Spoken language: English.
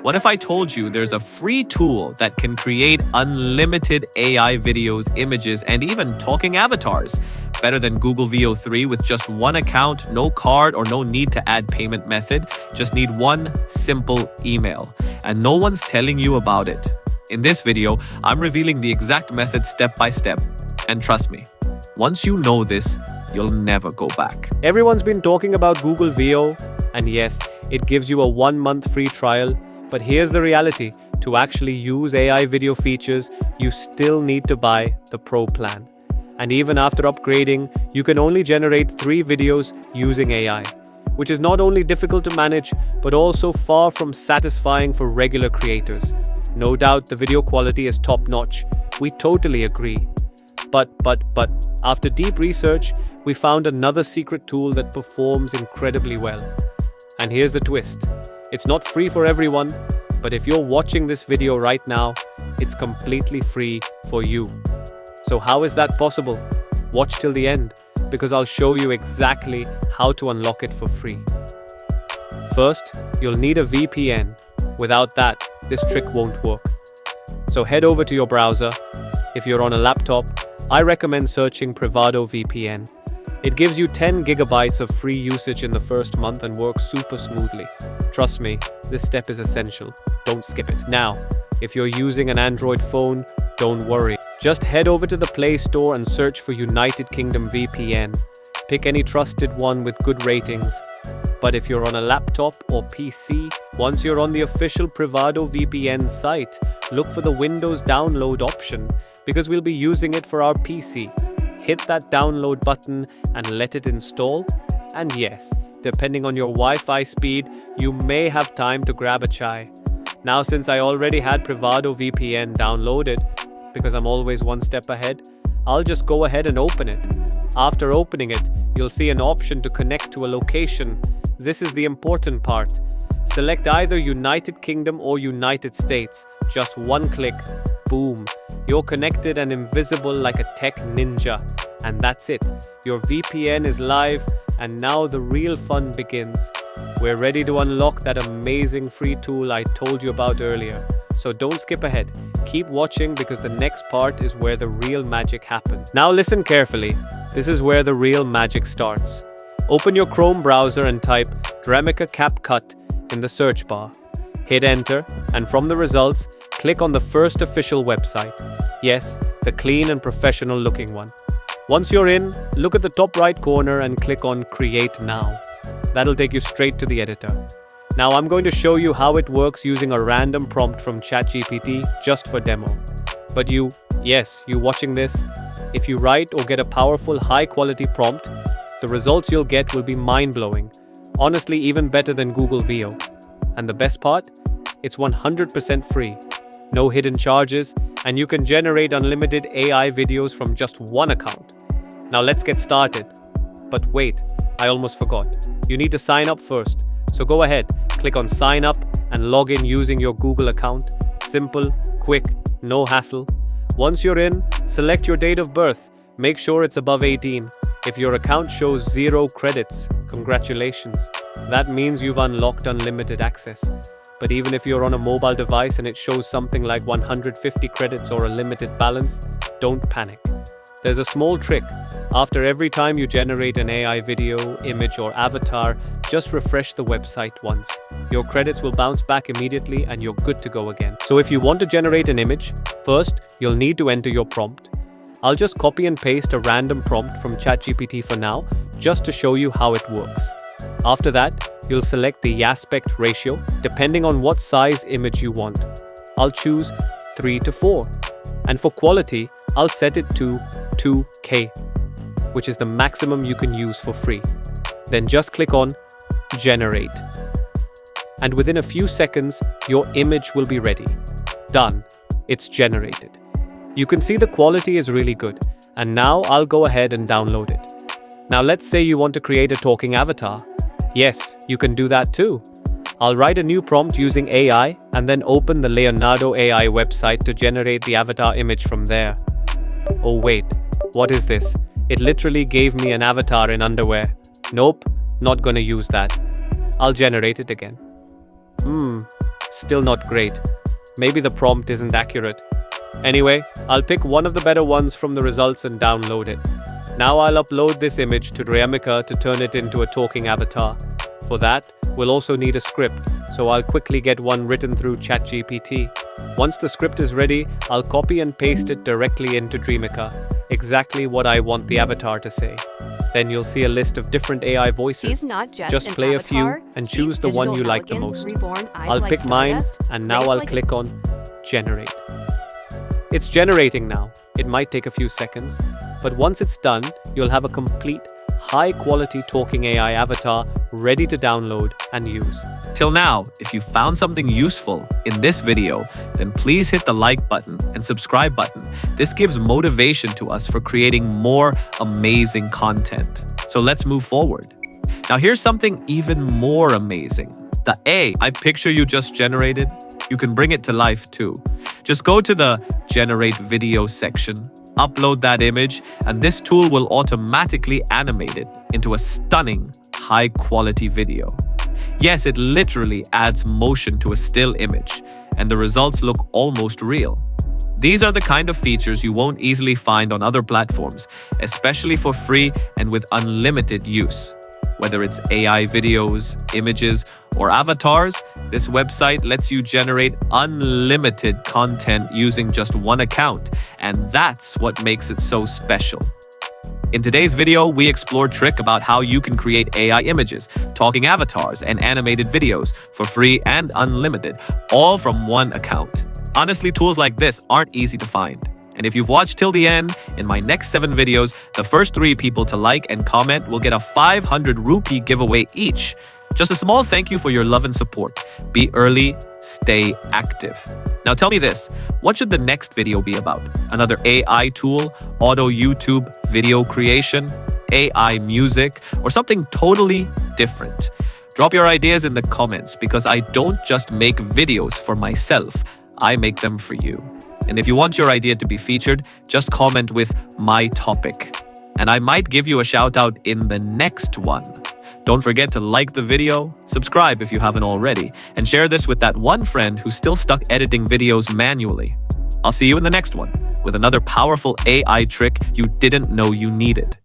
What if I told you there's a free tool that can create unlimited AI videos, images, and even talking avatars? Better than Google Veo 3 with just one account, no card, or no need to add payment method. Just need one simple email. And no one's telling you about it. In this video, I'm revealing the exact method step by step. And trust me, once you know this, you'll never go back. Everyone's been talking about Google Veo, and yes, it gives you a 1-month free trial. But here's the reality. To actually use AI video features, you still need to buy the Pro plan. And even after upgrading, you can only generate 3 videos using AI, which is not only difficult to manage, but also far from satisfying for regular creators. No doubt the video quality is top-notch. We totally agree. But after deep research, we found another secret tool that performs incredibly well. And here's the twist. It's not free for everyone, but if you're watching this video right now, it's completely free for you. So how is that possible? Watch till the end, because I'll show you exactly how to unlock it for free. First, you'll need a VPN. Without that, this trick won't work. So head over to your browser. If you're on a laptop, I recommend searching Privado VPN. It gives you 10 gigabytes of free usage in the first month and works super smoothly. Trust me, this step is essential. Don't skip it. Now, if you're using an Android phone, don't worry. Just head over to the Play Store and search for United Kingdom VPN. Pick any trusted one with good ratings. But if you're on a laptop or PC, once you're on the official Privado VPN site, look for the Windows download option because we'll be using it for our PC. Hit that download button and let it install. And yes, depending on your Wi-Fi speed, you may have time to grab a chai. Now, since I already had Privado VPN downloaded, because I'm always one step ahead, I'll just go ahead and open it. After opening it, you'll see an option to connect to a location. This is the important part. Select either United Kingdom or United States. Just one click. Boom. You're connected and invisible like a tech ninja. And that's it. Your VPN is live, and now the real fun begins. We're ready to unlock that amazing free tool I told you about earlier. So don't skip ahead. Keep watching because the next part is where the real magic happens. Now listen carefully. This is where the real magic starts. Open your Chrome browser and type Dremica CapCut in the search bar. Hit enter, and from the results, click on the first official website. Yes, the clean and professional looking one. Once you're in, look at the top right corner and click on Create Now. That'll take you straight to the editor. Now I'm going to show you how it works using a random prompt from ChatGPT just for demo. But you watching this, if you write or get a powerful high-quality prompt, the results you'll get will be mind-blowing. Honestly, even better than Google Veo. And the best part? It's 100% free. No hidden charges, and you can generate unlimited AI videos from just one account. Now let's get started. But wait, I almost forgot. You need to sign up first. So go ahead, click on sign up and log in using your Google account. Simple, quick, no hassle. Once you're in, select your date of birth. Make sure it's above 18. If your account shows 0 credits, congratulations. That means you've unlocked unlimited access. But even if you're on a mobile device and it shows something like 150 credits or a limited balance, don't panic. There's a small trick. After every time you generate an AI video, image, or avatar, just refresh the website once. Your credits will bounce back immediately and you're good to go again. So if you want to generate an image, first, you'll need to enter your prompt. I'll just copy and paste a random prompt from ChatGPT for now, just to show you how it works. After that, you'll select the aspect ratio, depending on what size image you want. I'll choose 3:4. And for quality, I'll set it to 2K, which is the maximum you can use for free. Then just click on Generate. And within a few seconds, your image will be ready. Done. It's generated. You can see the quality is really good. And now I'll go ahead and download it. Now let's say you want to create a talking avatar. Yes, you can do that too. I'll write a new prompt using AI and then open the Leonardo AI website to generate the avatar image from there. Oh wait, what is this? It literally gave me an avatar in underwear. Nope, not gonna use that. I'll generate it again. Still not great. Maybe the prompt isn't accurate. Anyway, I'll pick one of the better ones from the results and download it. Now I'll upload this image to Dremika to turn it into a talking avatar. For that, we'll also need a script, so I'll quickly get one written through ChatGPT. Once the script is ready, I'll copy and paste it directly into Dremika, exactly what I want the avatar to say. Then you'll see a list of different AI voices. He's not just Just an play a avatar, few and he's choose the one digital you like the elegance, most. reborn, eyes I'll like pick mine, stardust, and now face I'll like a- click on Generate. It's generating now. It might take a few seconds, but once it's done, you'll have a complete, high-quality talking AI avatar ready to download and use. Till now, if you found something useful in this video, then please hit the like button and subscribe button. This gives motivation to us for creating more amazing content. So let's move forward. Now here's something even more amazing. The AI picture you just generated, you can bring it to life too. Just go to the Generate Video section, upload that image, and this tool will automatically animate it into a stunning, high-quality video. Yes, it literally adds motion to a still image, and the results look almost real. These are the kind of features you won't easily find on other platforms, especially for free and with unlimited use. Whether it's AI videos, images, or avatars, this website lets you generate unlimited content using just one account, and that's what makes it so special. In today's video, we explore trick about how you can create AI images, talking avatars, and animated videos for free and unlimited, all from one account. Honestly, tools like this aren't easy to find. And if you've watched till the end, in my next 7 videos, the first 3 people to like and comment will get a 500 rupee giveaway each. Just a small thank you for your love and support. Be early, stay active. Now tell me this, what should the next video be about? Another AI tool, auto YouTube, video creation, AI music, or something totally different? Drop your ideas in the comments because I don't just make videos for myself, I make them for you. And if you want your idea to be featured, just comment with my topic. And I might give you a shout out in the next one. Don't forget to like the video, subscribe if you haven't already, and share this with that one friend who's still stuck editing videos manually. I'll see you in the next one with another powerful AI trick you didn't know you needed.